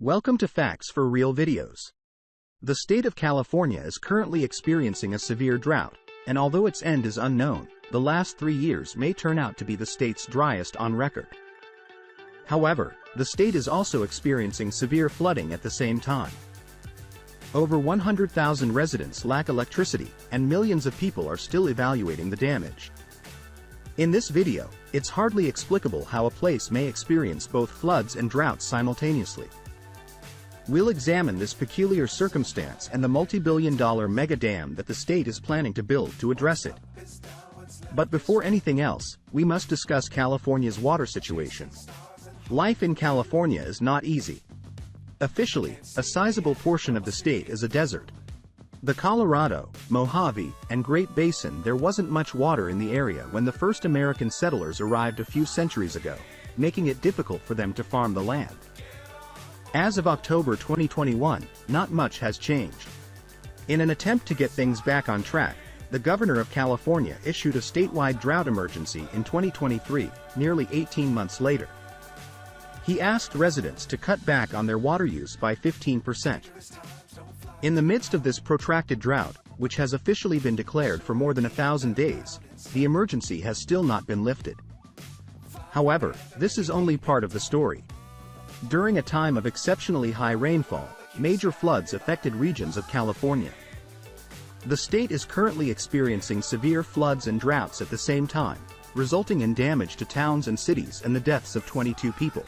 Welcome to Facts for Real Videos. The state of California is currently experiencing a severe drought, and although its end is unknown, the last 3 years may turn out to be the state's driest on record. However, the state is also experiencing severe flooding at the same time. Over 100,000 residents lack electricity, and millions of people are still evaluating the damage. In this video, it's hardly explicable how a place may experience both floods and droughts simultaneously. We'll examine this peculiar circumstance and the multi-billion-dollar mega dam that the state is planning to build to address it. But before anything else, we must discuss California's water situation. Life in California is not easy. Officially, a sizable portion of the state is a desert. The Colorado, Mojave, and Great Basin. There wasn't much water in the area when the first American settlers arrived a few centuries ago, making it difficult for them to farm the land. As of October 2021, not much has changed. In an attempt to get things back on track, the governor of California issued a statewide drought emergency in 2023, nearly 18 months later. He asked residents to cut back on their water use by 15%. In the midst of this protracted drought, which has officially been declared for more than 1,000 days, the emergency has still not been lifted. However, this is only part of the story. During a time of exceptionally high rainfall, major floods affected regions of California. The state is currently experiencing severe floods and droughts at the same time, resulting in damage to towns and cities and the deaths of 22 people.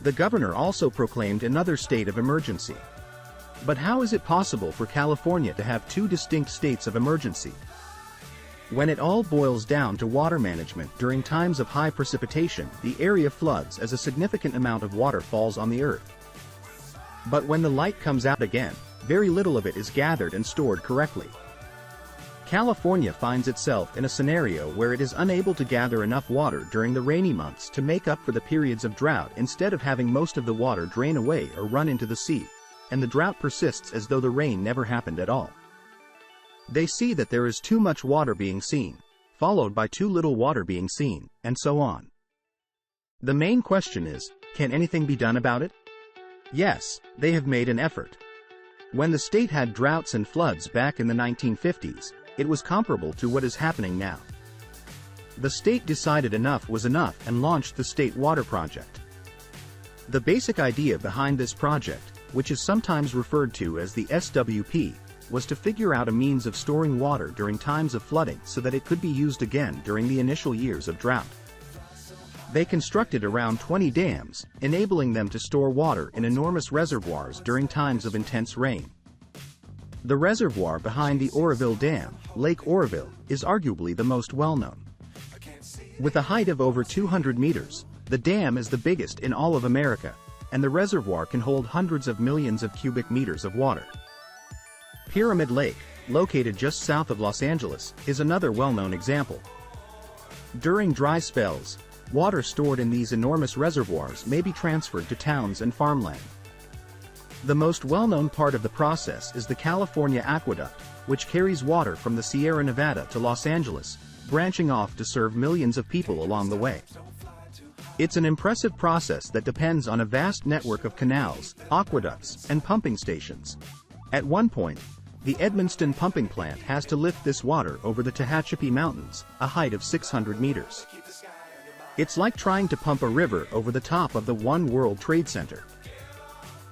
The governor also proclaimed another state of emergency. But how is it possible for California to have two distinct states of emergency? When it all boils down to water management, during times of high precipitation, the area floods as a significant amount of water falls on the earth. But when the light comes out again, very little of it is gathered and stored correctly. California finds itself in a scenario where it is unable to gather enough water during the rainy months to make up for the periods of drought, instead of having most of the water drain away or run into the sea, and the drought persists as though the rain never happened at all. They see that there is too much water being seen, followed by too little water being seen, and so on. The main question is, can anything be done about it? Yes, they have made an effort. When the state had droughts and floods back in the 1950s, it was comparable to what is happening now. The state decided enough was enough and launched the State Water Project. The basic idea behind this project, which is sometimes referred to as the SWP, was to figure out a means of storing water during times of flooding so that it could be used again during the initial years of drought. They constructed around 20 dams, enabling them to store water in enormous reservoirs during times of intense rain. The reservoir behind the Oroville Dam, Lake Oroville, is arguably the most well-known. With a height of over 200 meters, the dam is the biggest in all of America, and the reservoir can hold hundreds of millions of cubic meters of water. Pyramid Lake, located just south of Los Angeles, is another well-known example. During dry spells, water stored in these enormous reservoirs may be transferred to towns and farmland. The most well-known part of the process is the California Aqueduct, which carries water from the Sierra Nevada to Los Angeles, branching off to serve millions of people along the way. It's an impressive process that depends on a vast network of canals, aqueducts, and pumping stations. At one point, the Edmonston pumping plant has to lift this water over the Tehachapi Mountains, a height of 600 meters. It's like trying to pump a river over the top of the One World Trade Center.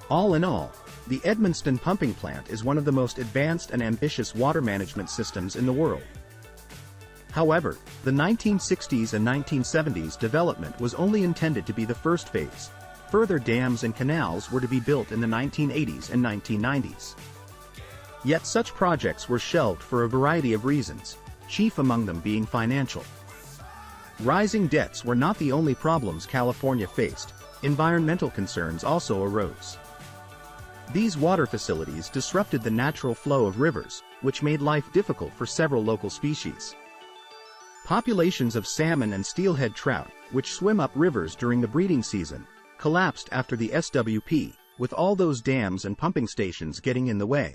All in all, the Edmonston pumping plant is one of the most advanced and ambitious water management systems in the world. However, the 1960s and 1970s development was only intended to be the first phase. Further dams and canals were to be built in the 1980s and 1990s. Yet such projects were shelved for a variety of reasons, chief among them being financial. Rising debts were not the only problems California faced. Environmental concerns also arose. These water facilities disrupted the natural flow of rivers, which made life difficult for several local species. Populations of salmon and steelhead trout, which swim up rivers during the breeding season, collapsed after the SWP, with all those dams and pumping stations getting in the way.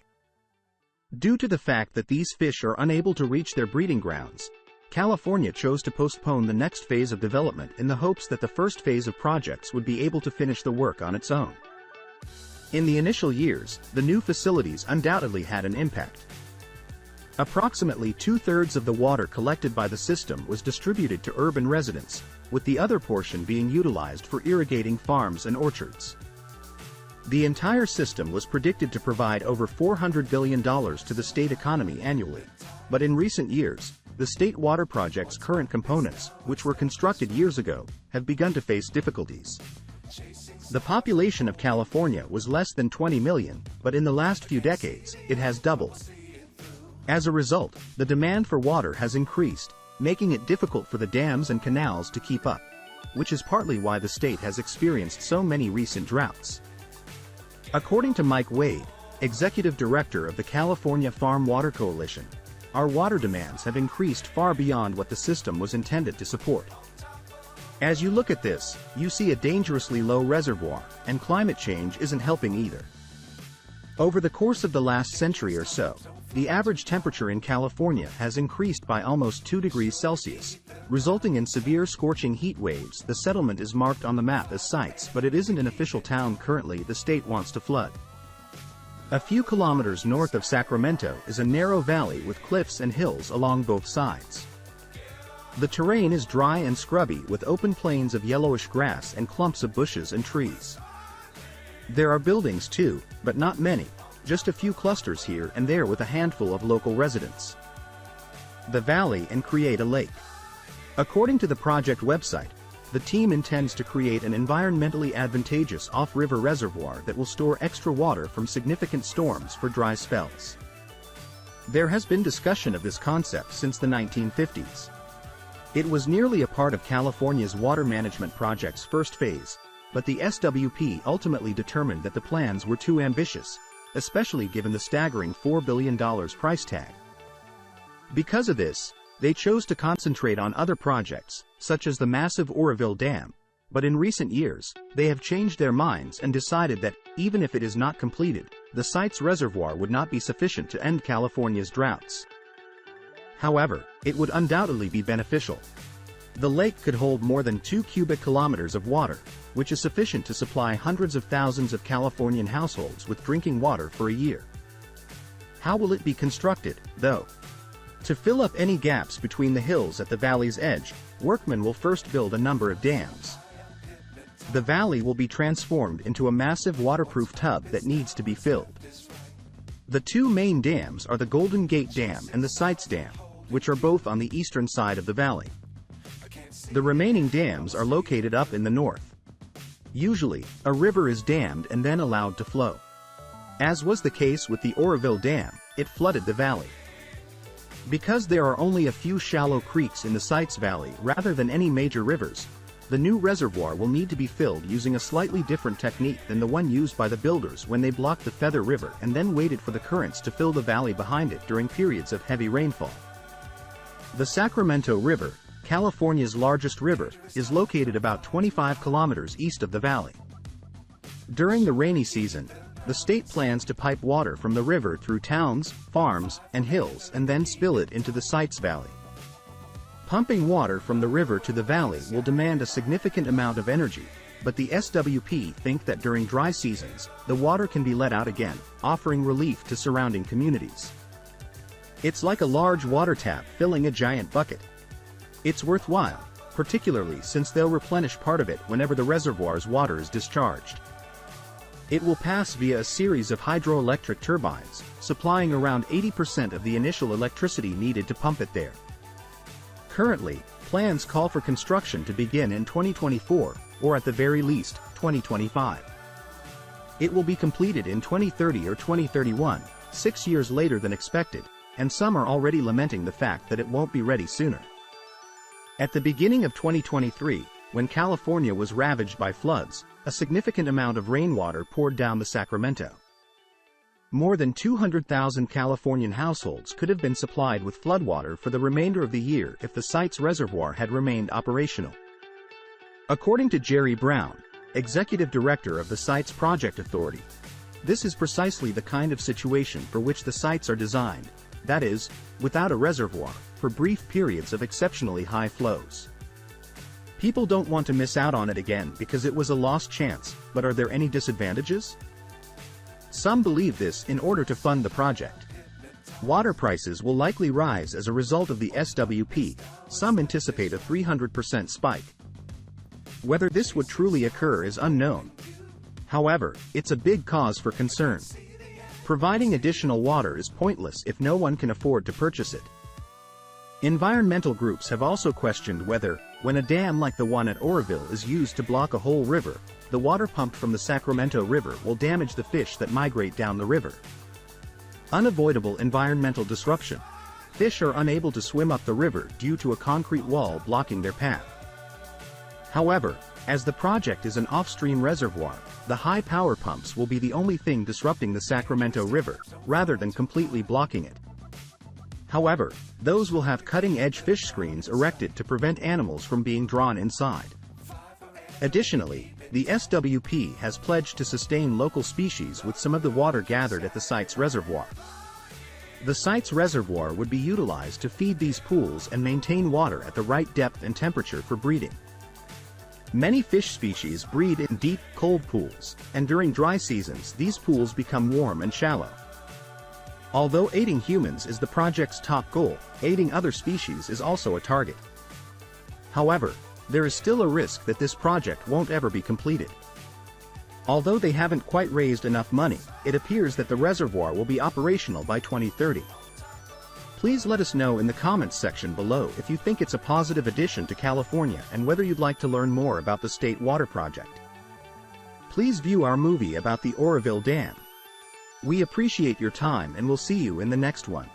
Due to the fact that these fish are unable to reach their breeding grounds, California chose to postpone the next phase of development in the hopes that the first phase of projects would be able to finish the work on its own. In the initial years, the new facilities undoubtedly had an impact. Approximately two-thirds of the water collected by the system was distributed to urban residents, with the other portion being utilized for irrigating farms and orchards. The entire system was predicted to provide over $400 billion to the state economy annually, but in recent years, the state water project's current components, which were constructed years ago, have begun to face difficulties. The population of California was less than 20 million, but in the last few decades, it has doubled. As a result, the demand for water has increased, making it difficult for the dams and canals to keep up, which is partly why the state has experienced so many recent droughts. According to Mike Wade, executive director of the California Farm Water Coalition, our water demands have increased far beyond what the system was intended to support. As you look at this, you see a dangerously low reservoir, and climate change isn't helping either. Over the course of the last century or so, the average temperature in California has increased by almost 2 degrees Celsius, resulting in severe scorching heat waves. The settlement is marked on the map as sites, but it isn't an official town currently. The state wants to flood. A few kilometers north of Sacramento is a narrow valley with cliffs and hills along both sides. The terrain is dry and scrubby with open plains of yellowish grass and clumps of bushes and trees. There are buildings too, but not many, just a few clusters here and there with a handful of local residents. The valley and create a lake. According to the project website, the team intends to create an environmentally advantageous off-river reservoir that will store extra water from significant storms for dry spells. There has been discussion of this concept since the 1950s. It was nearly a part of California's water management project's first phase, but the SWP ultimately determined that the plans were too ambitious, especially given the staggering $4 billion price tag. Because of this, they chose to concentrate on other projects, such as the massive Oroville Dam, but in recent years, they have changed their minds and decided that, even if it is not completed, the site's reservoir would not be sufficient to end California's droughts. However, it would undoubtedly be beneficial. The lake could hold more than 2 cubic kilometers of water, which is sufficient to supply hundreds of thousands of Californian households with drinking water for a year. How will it be constructed, though? To fill up any gaps between the hills at the valley's edge, workmen will first build a number of dams. The valley will be transformed into a massive waterproof tub that needs to be filled. The two main dams are the Golden Gate Dam and the Sites Dam, which are both on the eastern side of the valley. The remaining dams are located up in the north. Usually, a river is dammed and then allowed to flow. As was the case with the Oroville Dam, it flooded the valley. Because there are only a few shallow creeks in the Sites Valley rather than any major rivers, the new reservoir will need to be filled using a slightly different technique than the one used by the builders when they blocked the Feather River and then waited for the currents to fill the valley behind it during periods of heavy rainfall. The Sacramento River, California's largest river, is located about 25 kilometers east of the valley. During the rainy season, the state plans to pipe water from the river through towns, farms, and hills and then spill it into the Sites Valley. Pumping water from the river to the valley will demand a significant amount of energy, but the SWP think that during dry seasons, the water can be let out again, offering relief to surrounding communities. It's like a large water tap filling a giant bucket. It's worthwhile, particularly since they'll replenish part of it whenever the reservoir's water is discharged. It will pass via a series of hydroelectric turbines, supplying around 80% of the initial electricity needed to pump it there. Currently, plans call for construction to begin in 2024, or at the very least, 2025. It will be completed in 2030 or 2031, 6 years later than expected, and some are already lamenting the fact that it won't be ready sooner. At the beginning of 2023, when California was ravaged by floods, a significant amount of rainwater poured down the Sacramento. More than 200,000 Californian households could have been supplied with floodwater for the remainder of the year if the site's reservoir had remained operational. According to Jerry Brown, executive director of the site's project authority, this is precisely the kind of situation for which the sites are designed, that is, without a reservoir, for brief periods of exceptionally high flows. People don't want to miss out on it again because it was a lost chance, but are there any disadvantages? Some believe this in order to fund the project. Water prices will likely rise as a result of the SWP. Some anticipate a 300% spike. Whether this would truly occur is unknown. However, it's a big cause for concern. Providing additional water is pointless if no one can afford to purchase it. Environmental groups have also questioned whether, when a dam like the one at Oroville is used to block a whole river, the water pumped from the Sacramento River will damage the fish that migrate down the river. Unavoidable environmental disruption. Fish are unable to swim up the river due to a concrete wall blocking their path. However, as the project is an off-stream reservoir, the high power pumps will be the only thing disrupting the Sacramento River, rather than completely blocking it. However, those will have cutting-edge fish screens erected to prevent animals from being drawn inside. Additionally, the SWP has pledged to sustain local species with some of the water gathered at the site's reservoir. The site's reservoir would be utilized to feed these pools and maintain water at the right depth and temperature for breeding. Many fish species breed in deep, cold pools, and during dry seasons these pools become warm and shallow. Although aiding humans is the project's top goal, aiding other species is also a target. However, there is still a risk that this project won't ever be completed. Although they haven't quite raised enough money, it appears that the reservoir will be operational by 2030. Please let us know in the comments section below if you think it's a positive addition to California and whether you'd like to learn more about the state water project. Please view our movie about the Oroville Dam. We appreciate your time and we'll see you in the next one.